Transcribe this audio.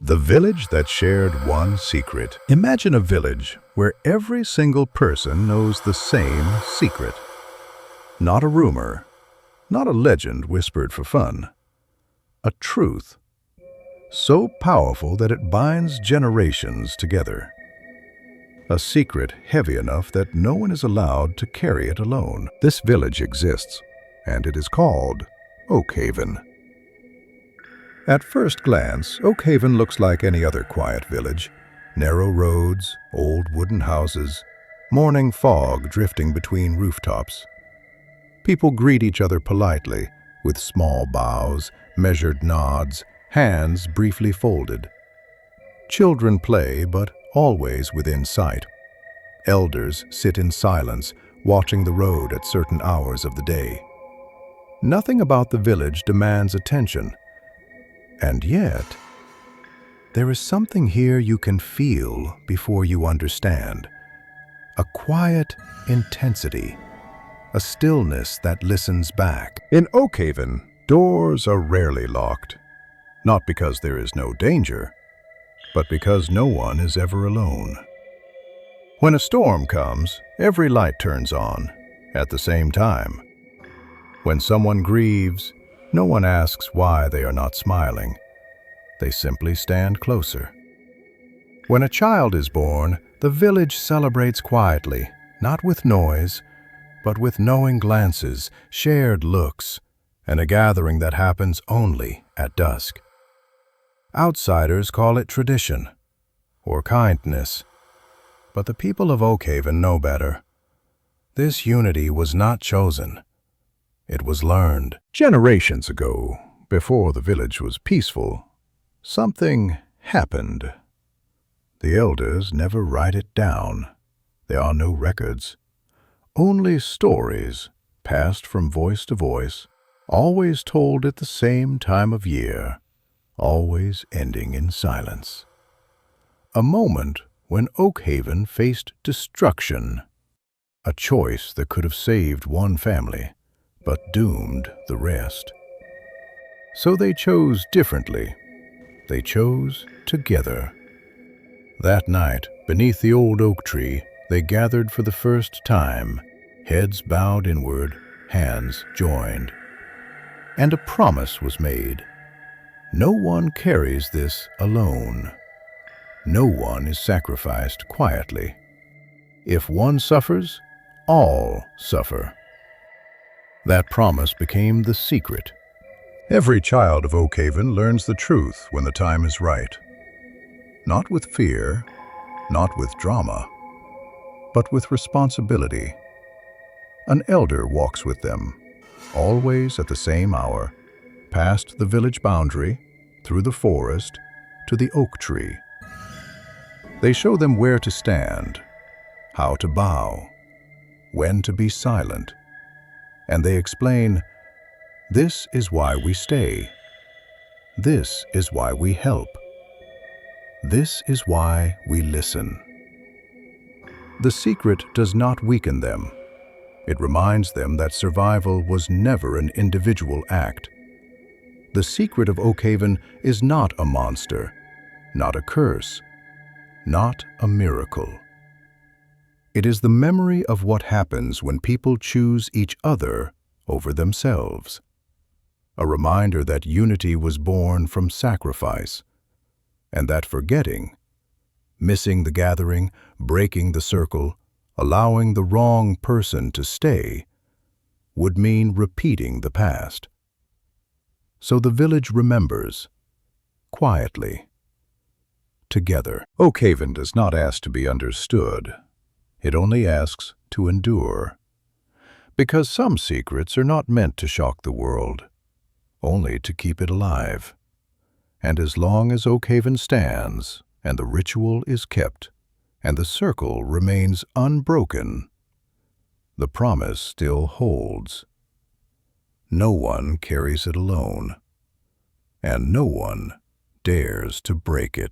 The village that shared one secret. Imagine a village where every single person knows the same secret. Not a rumor, not a legend whispered for fun. A truth so powerful that it binds generations together. A secret heavy enough that no one is allowed to carry it alone. This village exists, and it is called Oakhaven. At first glance, Oakhaven looks like any other quiet village. Narrow roads, old wooden houses, morning fog drifting between rooftops. People greet each other politely, with small bows, measured nods, hands briefly folded. Children play, but always within sight. Elders sit in silence, watching the road at certain hours of the day. Nothing about the village demands attention. And yet, there is something here you can feel before you understand. A quiet intensity, a stillness that listens back. In Oakhaven, doors are rarely locked. Not because there is no danger, but because no one is ever alone. When a storm comes, every light turns on at the same time. When someone grieves, no one asks why they are not smiling. They simply stand closer. When a child is born, the village celebrates quietly, not with noise, but with knowing glances, shared looks, and a gathering that happens only at dusk. Outsiders call it tradition or kindness, but the people of Oakhaven know better. This unity was not chosen. It was learned. Generations ago, before the village was peaceful, something happened. The elders never write it down. There are no records. Only stories, passed from voice to voice, always told at the same time of year, always ending in silence. A moment when Oakhaven faced destruction, a choice that could have saved one family, but doomed the rest. So they chose differently. They chose together. That night, beneath the old oak tree, they gathered for the first time, heads bowed inward, hands joined. And a promise was made. No one carries this alone. No one is sacrificed quietly. If one suffers, all suffer. That promise became the secret. Every child of Oakhaven learns the truth when the time is right. Not with fear, not with drama, but with responsibility. An elder walks with them, always at the same hour, past the village boundary, through the forest, to the oak tree. They show them where to stand, how to bow, when to be silent, and they explain, this is why we stay. This is why we help. This is why we listen. The secret does not weaken them. It reminds them that survival was never an individual act. The secret of Oakhaven is not a monster, not a curse, not a miracle. It is the memory of what happens when people choose each other over themselves. A reminder that unity was born from sacrifice, and that forgetting, missing the gathering, breaking the circle, allowing the wrong person to stay, would mean repeating the past. So the village remembers, quietly, together. Oakhaven does not ask to be understood. It only asks to endure. Because some secrets are not meant to shock the world, only to keep it alive. And as long as Oakhaven stands, and the ritual is kept, and the circle remains unbroken, the promise still holds. No one carries it alone, and no one dares to break it.